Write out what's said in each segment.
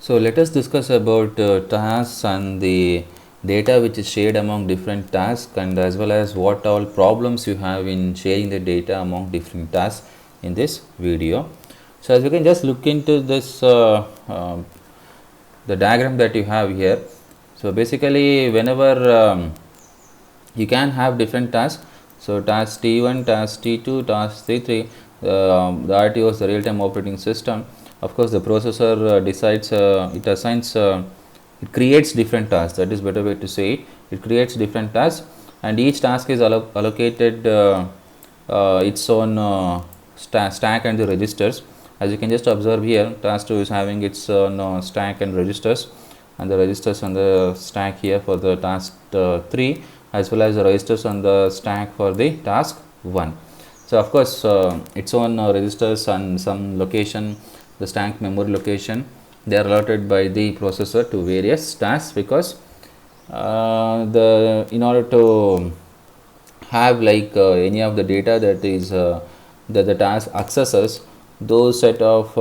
So let us discuss about tasks and the data which is shared among different tasks, and as well as what all problems you have in sharing the data among different tasks in this video. So as you can just look into this the diagram that you have here. So basically whenever you can have different tasks, so task T1, task T2, task T3, the RTO is the real time operating system. Of course the processor decides, it assigns, it creates different tasks, that is better way to say it. It creates different tasks and each task is allocated its own stack and the registers. As you can just observe here, task 2 is having its own stack and registers, and the registers on the stack here for the task 3, as well as the registers on the stack for the task 1. So of course its own registers and some location, the stack memory location, they are allotted by the processor to various tasks, because in order to have like any of the data that is that the task accesses, those set of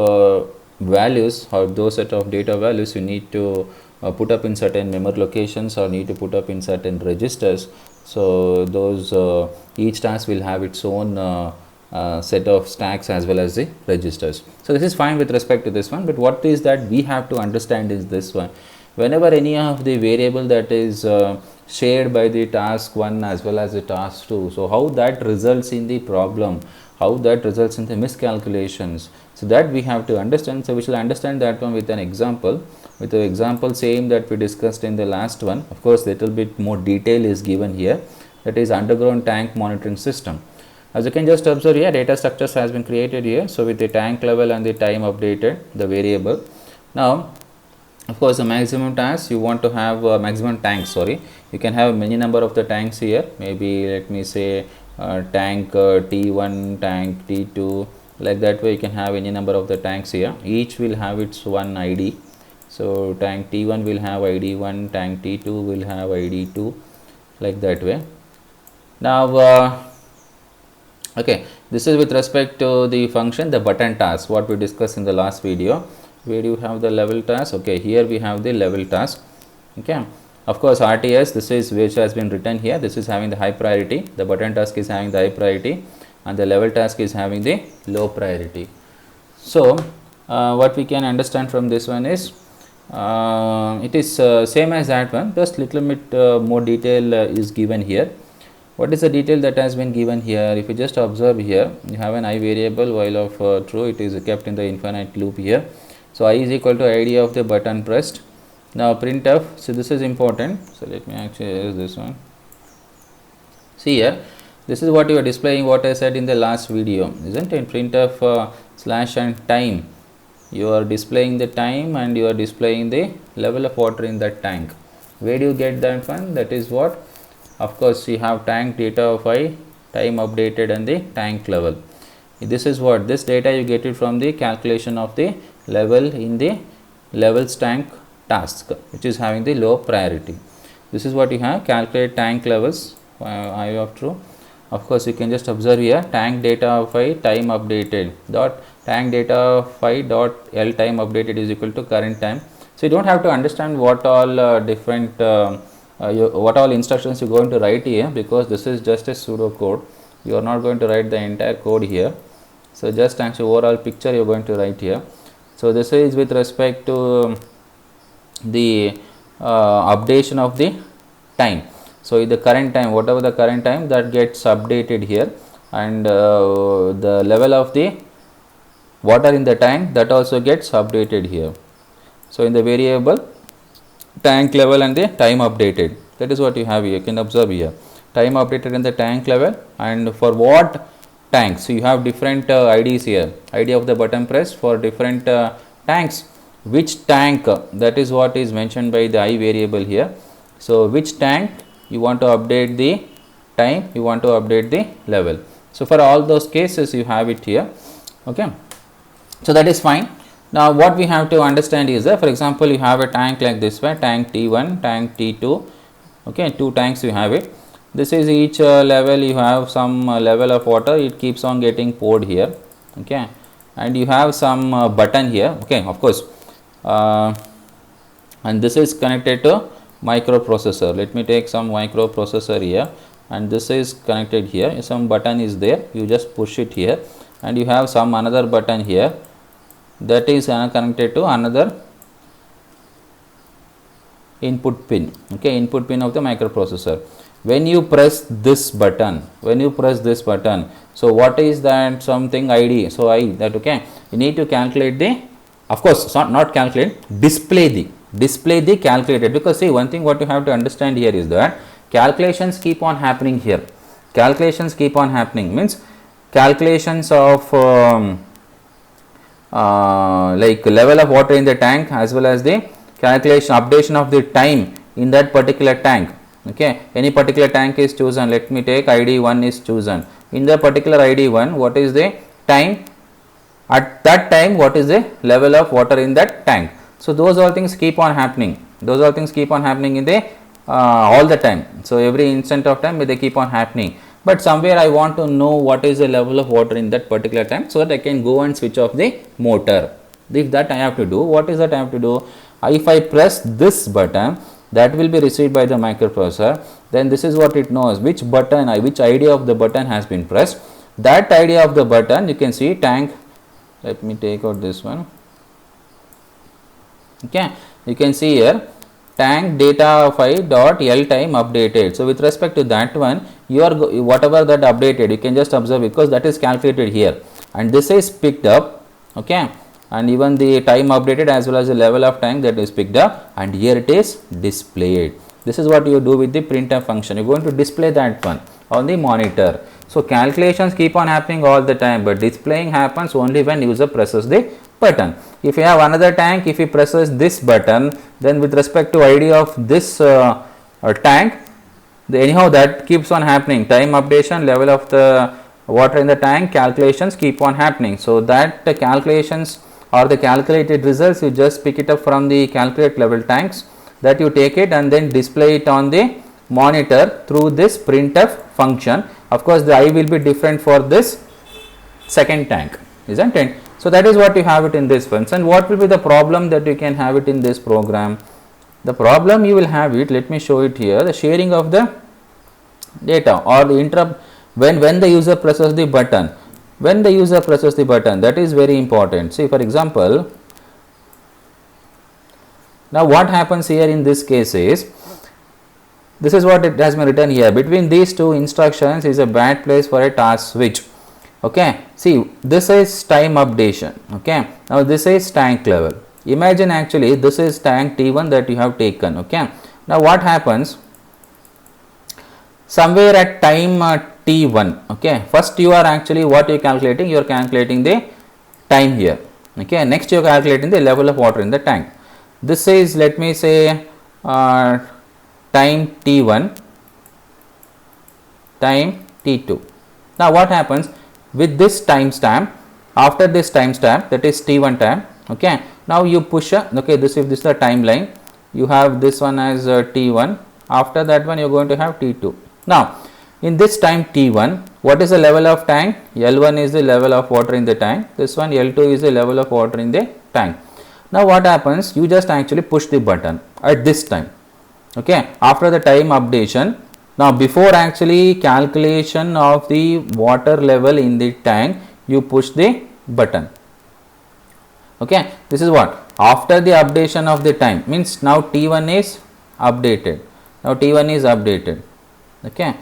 values or those set of data values you need to put up in certain memory locations or need to put up in certain registers. So those each task will have its own set of stacks as well as the registers. So this is fine with respect to this one, but what is that we have to understand is this one: whenever any of the variable that is shared by the task 1 as well as the task 2, so how that results in the problem, how that results in the miscalculations, so that we have to understand. So we shall understand that one with an example, with the example same that we discussed in the last one. Of course little bit more detail is given here, that is underground tank monitoring system. As you can just observe here, data structures has been created here. So with the tank level and the time updated, the variable. Now of course the maximum task you want to have maximum tanks, sorry, you can have many number of the tanks here. Maybe let me say tank T1, tank T2, like that way you can have any number of the tanks here. Each will have its one ID. So tank T1 will have ID 1, tank T2 will have ID 2, like that way. Now okay, this is with respect to the function, the button task, what we discussed in the last video. Where do you have the level task? Okay, here we have the level task. Okay, of course RTS, this is which has been written here, this is having the high priority, the button task is having the high priority, and the level task is having the low priority. So what we can understand from this one is it is same as that one, just little bit more detail is given here. What is the detail that has been given here? If you just observe here, you have an I variable, while of true, it is kept in the infinite loop here. So I is equal to ID of the button pressed. Now printf, so this is important, so let me actually erase this one. See here, this is what you are displaying, what I said in the last video, isn't it? Printf slash and time, you are displaying the time and you are displaying the level of water in that tank. Where do you get that one? That is what, of course you have tank data of I, time updated, and the tank level. This is what, this data you get it from the calculation of the level in the levels tank task, which is having the low priority. This is what you have, calculate tank levels, I of true. Of course you can just observe here, tank data of I, time updated dot tank data of I dot L time updated is equal to current time. So you don't have to understand what all different what all instructions you're going to write here, because this is just a pseudo code. You are not going to write the entire code here. So just actually overall picture you're going to write here. So this is with respect to the updation of the time. So the current time, whatever the current time, that gets updated here, and the level of the water in the tank, that also gets updated here. So in the variable tank level and the time updated, that is what you have here. You can observe here, time updated in the tank level, and for what tanks. So you have different IDs here, ID of the button press for different tanks. Which tank, that is what is mentioned by the I variable here. So which tank you want to update the time, you want to update the level. So for all those cases you have it here. Okay, so that is fine. Now what we have to understand is that, for example, you have a tank like this way, tank T1, tank T2, okay, two tanks you have it. This is each level, you have some level of water, it keeps on getting poured here, okay, and you have some button here, okay. Of course and this is connected to microprocessor. Let me take some microprocessor here, and this is connected here. Some button is there, you just push it here, and you have some another button here that is connected to another input pin. Okay, input pin of the microprocessor. When you press this button, so what is that something ID? So I that, okay, you need to calculate the, of course not calculate, display the calculated, because see, one thing what you have to understand here is that calculations keep on happening here. Calculations keep on happening means calculations of like level of water in the tank, as well as the calculation updation of the time in that particular tank. Okay, any particular tank is chosen. Let me take ID1 is chosen. In the particular ID1, what is the time? At that time, what is the level of water in that tank? So those all things keep on happening. Those all things keep on happening in the all the time. So every instant of time they keep on happening. But somewhere I want to know what is the level of water in that particular tank, so that I can go and switch off the motor. If that I have to do, what is that I have to do? If I press this button, that will be received by the microprocessor. Then this is what it knows, which button, which ID of the button has been pressed. That ID of the button, you can see tank. Let me take out this one. Okay, you can see here tank data file dot L time updated. So with respect to that one, you are whatever that updated, you can just observe, because that is calculated here, and this is picked up. Okay, and even the time updated as well as the level of time, that is picked up, and here it is displayed. This is what you do with the printf function. You are going to display that one on the monitor. So calculations keep on happening all the time, but displaying happens only when user presses the button. If you have another tank, if he presses this button, then with respect to ID of this tank, anyhow that keeps on happening. Time updation, level of the water in the tank, calculations keep on happening. So that the calculations or the calculated results, you just pick it up from the calculate level tanks, that you take it and then display it on the monitor through this printf function. Of course the I will be different for this second tank, isn't it? So that is what you have it in this one. And what will be the problem that you can have it in this program? The problem you will have it, let me show it here, the sharing of the data or the interrupt when the user presses the button. When the user presses the button, that is very important. See, for example, now what happens here in this case is, this is what it has been written here, between these two instructions is a bad place for a task switch. Okay, see, this is time updation. Okay, now this is tank level. Imagine actually this is tank T1 that you have taken. Okay, now what happens, somewhere at time T1, okay, first you are actually what you are calculating, you are calculating the time here. Okay, next you are calculating the level of water in the tank. This is, let me say, time T1, time T2. Now what happens with this timestamp, after this timestamp, that is T1 time. Okay, now you push okay, this is the timeline, you have this one as T1, after that one you are going to have T2. Now in this time T1, what is the level of tank? L1 is the level of water in the tank, this one L2 is the level of water in the tank. Now what happens, you just actually push the button at this time. Okay, after the time updation, now before actually calculation of the water level in the tank, you push the button. Okay, this is what, after the updation of the time, means now T1 is updated. Now T1 is updated. Okay,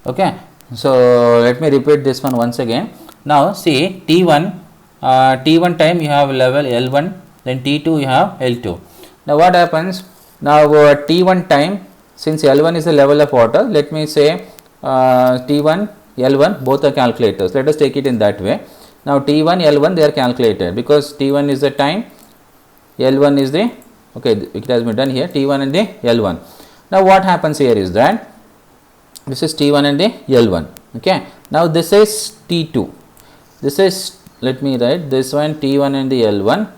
okay, so let me repeat this one once again. Now see, T1 time you have level L1, then T2 you have L2. Now what happens, now T1 time, since L1 is the level of water, let me say T1 L1 both are calculators, let us take it in that way. Now T1 L1 they are calculated, because T1 is the time, L1 is the, okay, it has been done here, T1 and the L1. Now what happens here is that this is T1 and the L1. Okay, now this is T2, this is, let me write this one T1 and the L1,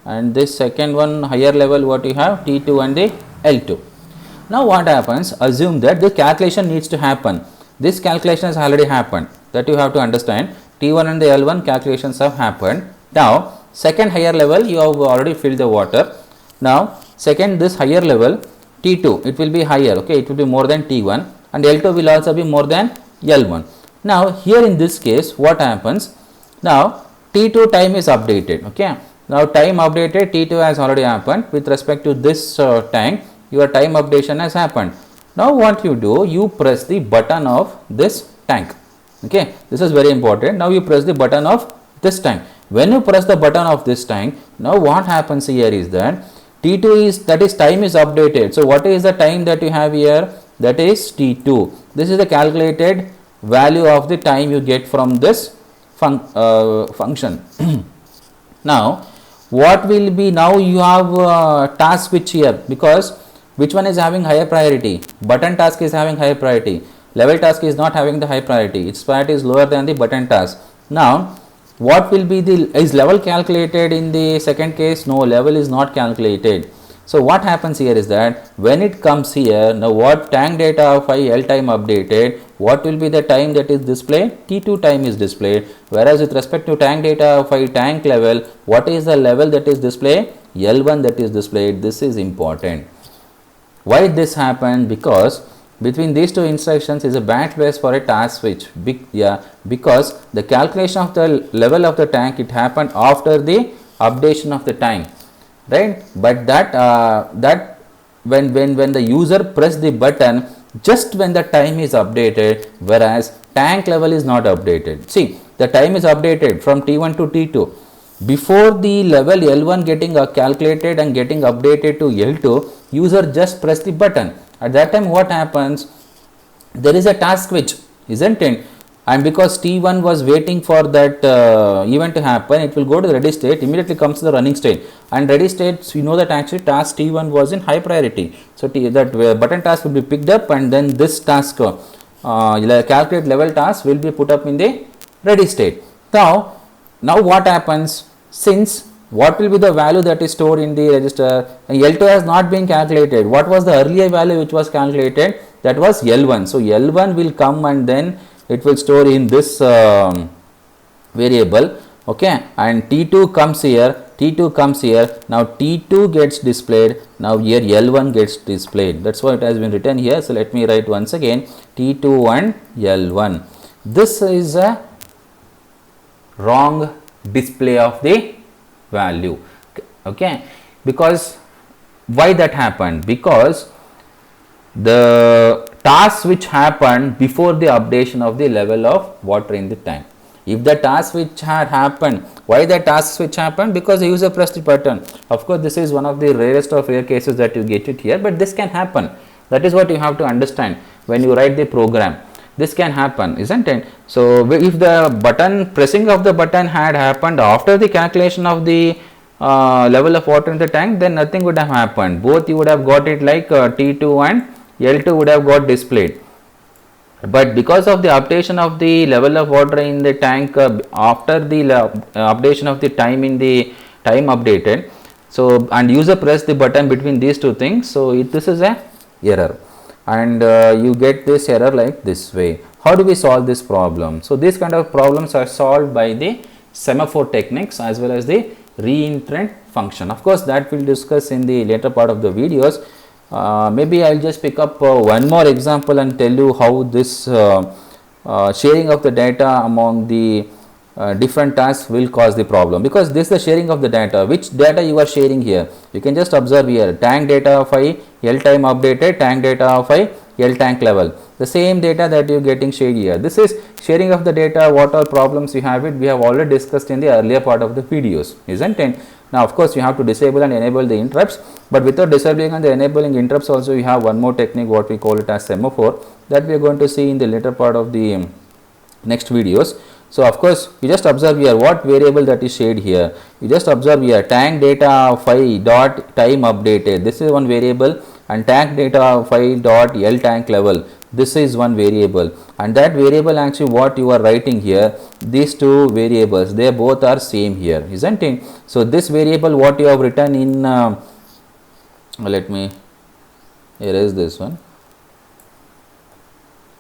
and this second one higher level what you have T2 and the L2. Now what happens, assume that the calculation needs to happen. This calculation has already happened, that you have to understand. T1 and the L1 calculations have happened. Now Second higher level you have already filled the water. Now second this higher level T2, it will be higher, okay, it will be more than T1, and L2 will also be more than L1. Now here in this case what happens, now T2 time is updated, okay. Now time updated, T2 has already happened with respect to this tank, your time updation has happened. Now what you do, you press the button of this tank, okay, this is very important. Now you press the button of this tank. When you press the button of this tank, now what happens here is that T2 is, that is time is updated. So what is the time that you have here? That is T2. This is the calculated value of the time you get from this function. Now what will be, now you have task switch here, because which one is having higher priority? Button task is having higher priority, level task is not having the high priority, its priority is lower than the button task. Now what will be the, is level calculated in the second case? No, level is not calculated. So what happens here is that when it comes here, now what tank data of L time updated, what will be the time that is displayed? T2 time is displayed, whereas with respect to tank data of tank level, what is the level that is displayed? L1 that is displayed. This is important. Why this happened? Because between these two instructions is a batch base for a task switch. Because the calculation of the level of the tank, it happened after the updation of the time, right? But that when the user press the button just when the time is updated, whereas tank level is not updated. See, the time is updated from T1 to T2. Before the level L1 getting calculated and getting updated to L2, user just press the button. At that time what happens? There is a task switch, isn't it? And because T1 was waiting for that event to happen, it will go to the ready state, immediately comes to the running state, and ready state, you know that actually task T1 was in high priority. So that button task will be picked up, and then this task calculate level task will be put up in the ready state. Now what happens? Since what will be the value that is stored in the register, L2 has not been calculated. What was the earlier value which was calculated? That was L1. So L1 will come and then it will store in this variable, okay, and T2 comes here, T2 comes here. Now T2 gets displayed, now here L1 gets displayed. That's why it has been written here. So let me write once again, T2 and L1. This is a wrong display of the value, okay, because why that happened? Because the task which happened before the updation of the level of water in the tank. If the task which had happened, why the task switch happened? Because the user pressed the button. Of course, this is one of the rarest of rare cases that you get it here, but this can happen. That is what you have to understand when you write the program. This can happen, isn't it? So if the button pressing of the button had happened after the calculation of the level of water in the tank, then nothing would have happened. Both you would have got it like T2 and L2 would have got displayed. But because of the updation of the level of water in the tank after the updation of the time in the time updated, so and user press the button between these two things, so this is a error, and you get this error like this way. How do we solve this problem? So these kind of problems are solved by the semaphore techniques as well as the reentrant function. Of course, that we'll discuss in the later part of the videos. Maybe I'll just pick up one more example and tell you how this sharing of the data among the different tasks will cause the problem, because this is the sharing of the data. Which data you are sharing here? You can just observe here, tank data of L time updated, tank data of L tank level. The same data that you are getting shared here. This is sharing of the data. What all problems you have it, we have already discussed in the earlier part of the videos, isn't it? Now of course you have to disable and enable the interrupts, but without disabling and the enabling interrupts also you have one more technique, what we call it as semaphore, that we are going to see in the later part of the next videos. So of course you just observe here what variable that is shared here. You just observe here, tank data phi dot time updated, this is one variable, and tank data phi dot L tank level, this is one variable, and that variable actually what you are writing here, these two variables, they both are same here, isn't it? So this variable what you have written in let me erase this one,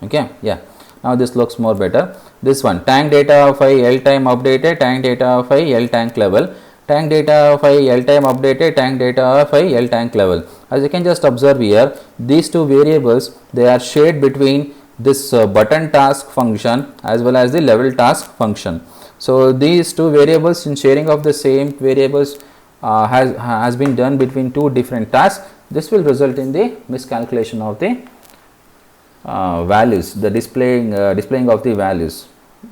okay, yeah, now this looks more better. This one, tank data of L time updated, tank data of L tank level, tank data file L time updated, tank data file L tank level. As you can just observe here, these two variables, they are shared between this button task function as well as the level task function. So these two variables, in sharing of the same variables has been done between two different tasks. This will result in the miscalculation of the values, the displaying of the values.